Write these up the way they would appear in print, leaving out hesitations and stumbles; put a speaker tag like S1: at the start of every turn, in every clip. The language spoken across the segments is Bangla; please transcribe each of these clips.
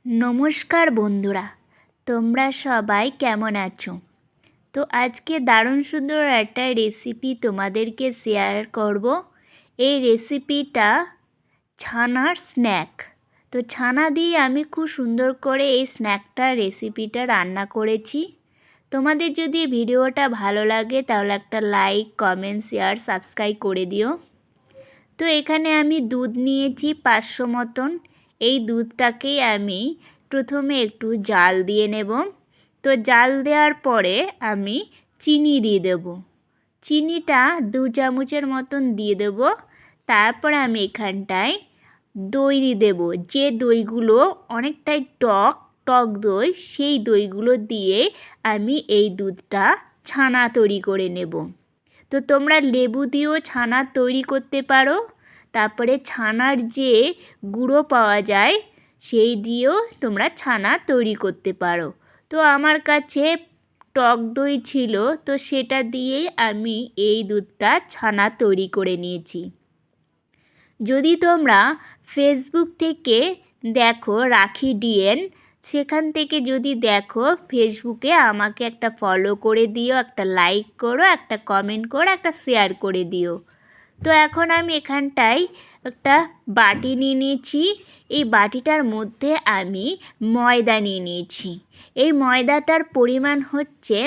S1: নমস্কার বন্ধুরা, তোমরা সবাই কেমন আছো? তো আজকে দারুণ সুন্দর একটা রেসিপি তোমাদেরকে শেয়ার করব। এই রেসিপিটা ছানার স্ন্যাক। তো ছানা দিয়ে আমি খুব সুন্দর করে এই রেসিপিটা রান্না করেছি। তোমাদের যদি ভিডিওটা ভালো লাগে তাহলে একটা লাইক, কমেন্ট, শেয়ার, সাবস্ক্রাইব করে দিও। তো এখানে আমি দুধ নিয়েছি 500 মতন। এই দুধটাকেই আমি প্রথমে একটু জাল দিয়ে নেব। তো জাল দেওয়ার পরে আমি চিনি দিয়ে দেব। চিনিটা 2 চামচের মতন দিয়ে দেব। তারপর আমি এখানটায় দই দিয়ে দেবো। যে দইগুলো অনেকটাই টক দই, সেই দইগুলো দিয়ে আমি এই দুধটা ছানা তৈরি করে নেব। তো তোমরা লেবু দিয়েও ছানা তৈরি করতে পারো। তারপরে ছানার যে গুঁড়ো পাওয়া যায় সেই দিয়েও তোমরা ছানা তৈরি করতে পারো। তো আমার কাছে টক দই ছিল, তো সেটা দিয়েই আমি এই দুধটা ছানা তৈরি করে নিয়েছি। যদি তোমরা ফেসবুক থেকে দেখো রাখি ডিএন, সেখান থেকে যদি দেখো ফেসবুকে আমাকে একটা ফলো করে দিও, একটা লাইক করো, একটা কমেন্ট করো, একটা শেয়ার করে দিও। তো এখন আমি এখানটায় একটা বাটি নিয়ে নিয়েছি। এই বাটিটার মধ্যে আমি ময়দা নিয়ে নিয়েছি। এই ময়দাটার পরিমাণ হচ্ছে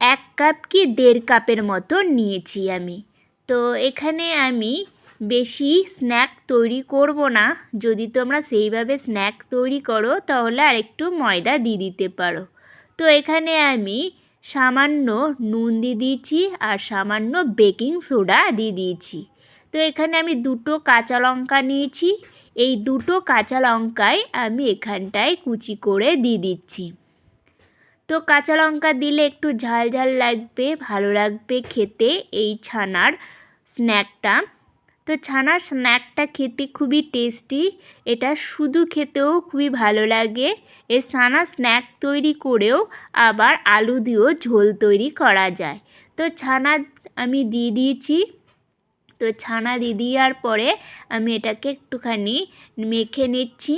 S1: 1 কাপ কি 1.5 কাপের মতো নিয়েছি আমি। তো এখানে আমি বেশি স্ন্যাক তৈরি করব না। যদি তোমরা সেইভাবে স্ন্যাক তৈরি করো তাহলে আরেকটু ময়দা দিয়ে দিতে পারো। তো এখানে আমি সামান্য নুন দিয়ে দিয়েছি আর সামান্য বেকিং সোডা দিয়ে দিয়েছি। তো এখানে আমি 2টো কাঁচা লঙ্কা নিয়েছি। এই 2টো কাঁচা লঙ্কাই আমি এখানটায় কুচি করে দিয়ে দিচ্ছি। তো কাঁচা লঙ্কা দিলে একটু ঝাল ঝাল লাগবে, ভালো লাগবে খেতে এই ছানার স্ন্যাকটা। তো ছানার স্ন্যাকটা খেতে খুবই টেস্টি। এটা শুধু খেতেও খুবই ভালো লাগে। এই ছানার স্ন্যাক তৈরি করেও আবার আলু দিয়েও ঝোল তৈরি করা যায়। তো ছানা আমি দিয়ে দিয়েছি। তো ছানা দিয়ে দেওয়ার পরে আমি এটাকে একটুখানি মেখে নিচ্ছি।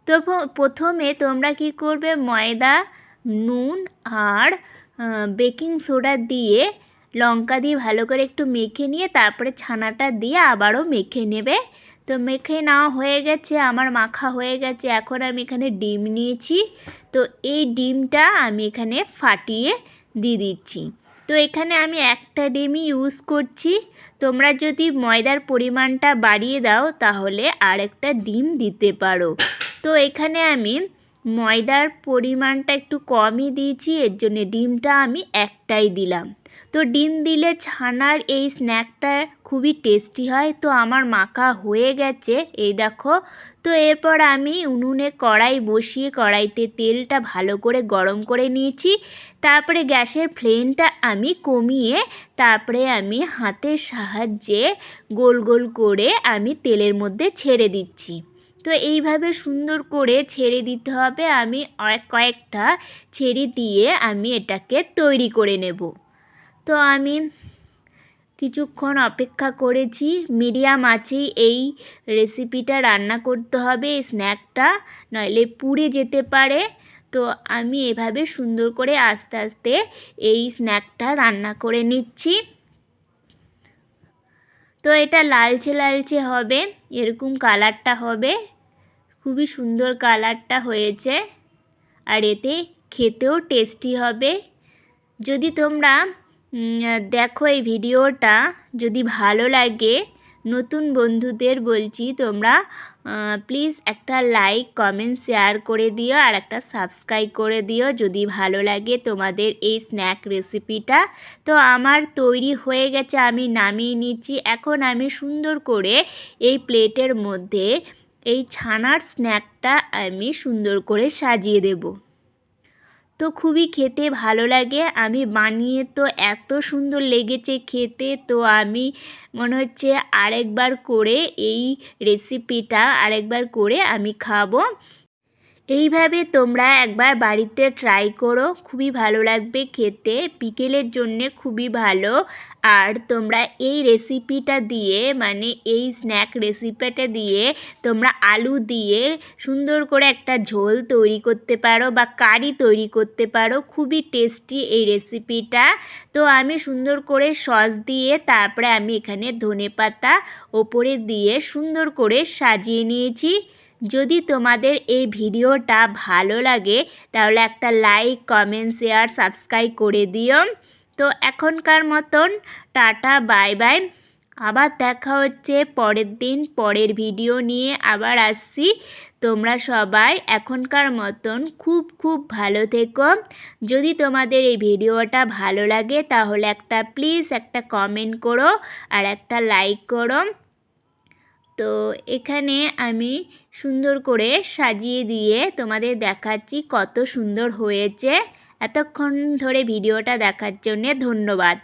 S1: তো প্রথমে তোমরা কি করবে, ময়দা, নুন আর বেকিং সোডা দিয়ে লঙ্কা দিয়ে ভালো করে একটু মেখে নিয়ে তারপরে ছানাটা দিয়ে আবারও মেখে নেবে। তো মেখে নেওয়া হয়ে গেছে, আমার মাখা হয়ে গেছে। এখন আমি এখানে ডিম নিয়েছি। তো এই ডিমটা আমি এখানে ফাটিয়ে দিয়ে দিচ্ছি। তো এখানে আমি একটা ডিমই ইউজ করছি। তোমরা যদি ময়দার পরিমাণটা বাড়িয়ে দাও তাহলে আরেকটা ডিম দিতে পারো। তো এখানে আমি ময়দার পরিমাণটা একটু কমই দিয়েছি, এর জন্য ডিমটা আমি একটাই দিলাম। তো ডিম দিলে ছানার এই স্ন্যাকটা খুবই টেস্টি হয়। তো আমার মাখা হয়ে গেছে, এই দেখো। তো এরপর আমি উনুনে কড়াই বসিয়ে কড়াইতে তেলটা ভালো করে গরম করে নিয়েছি। তারপরে গ্যাসের ফ্লেমটা আমি কমিয়ে তারপরে আমি হাতের সাহায্যে গোল গোল করে আমি তেলের মধ্যে ছেড়ে দিচ্ছি। তো এইভাবে সুন্দর করে ছেড়ে দিতে হবে। আমি কয়েকটা ছেড়ে দিয়ে আমি এটাকে তৈরি করে নেব। তো আমি কিছুক্ষণ অপেক্ষা করেছি। মিডিয়াম আঁচেই এই রেসিপিটা রান্না করতে হবে, এই স্ন্যাকটা, নইলে পুড়ে যেতে পারে। তো আমি এভাবে সুন্দর করে আস্তে আস্তে এই স্ন্যাকটা রান্না করে নিচ্ছি। তো এটা লালচে লালচে হবে, এরকম কালারটা হবে। খুবই সুন্দর কালারটা হয়েছে আর এতে খেতেও টেস্টি হবে। যদি তোমরা দেখো এই ভিডিওটা, যদি ভালো লাগে, নতুন বন্ধুদের বলছি তোমরা প্লিজ একটা লাইক, কমেন্ট, শেয়ার করে দিও আর একটা সাবস্ক্রাইব করে দিও যদি ভালো লাগে তোমাদের এই স্ন্যাক রেসিপিটা। তো আমার তৈরি হয়ে গেছে, আমি নামিয়ে নিচ্ছি। এখন আমি সুন্দর করে এই প্লেটের মধ্যে এই ছানার স্ন্যাকটা আমি সুন্দর করে সাজিয়ে দেব। তো খুবই খেতে ভালো লাগে। আমি বানিয়ে তো এত সুন্দর লেগেছে খেতে, তো আমি মনে হচ্ছে আরেকবার করে এই রেসিপিটা আরেকবার করে আমি খাবো। এইভাবে তোমরা একবার বাড়িতে ট্রাই করো, খুবই ভালো লাগবে খেতে, বিকেলের জন্যে খুবই ভালো। আর তোমরা এই রেসিপিটা দিয়ে মানে এই স্ন্যাক রেসিপিটা দিয়ে তোমরা আলু দিয়ে সুন্দর করে একটা ঝোল তৈরি করতে পারো বা কারি তৈরি করতে পারো, খুবই টেস্টি এই রেসিপিটা। তো আমি সুন্দর করে সস দিয়ে তারপরে আমি এখানে ধনেপাতা ওপরে দিয়ে সুন্দর করে সাজিয়ে নিয়েছি। যদি তোমাদের এই ভিডিওটা ভালো লাগে তাহলে একটা লাইক, কমেন্ট, শেয়ার, সাবস্ক্রাইব করে দিও। তো এখনকার মতন টাটা, বাই বাই। আবার দেখা হচ্ছে পরের দিন পরের ভিডিও নিয়ে আবার আসছি। তোমরা সবাই এখনকার মতন খুব খুব ভালো থেকো। যদি তোমাদের এই ভিডিওটা ভালো লাগে তাহলে প্লিজ একটা কমেন্ট করো আর একটা লাইক করো। তো এখানে আমি সুন্দর করে সাজিয়ে দিয়ে তোমাদের দেখাচ্ছি কত সুন্দর হয়েছে। এতক্ষণ ধরে ভিডিওটা দেখার জন্যে ধন্যবাদ।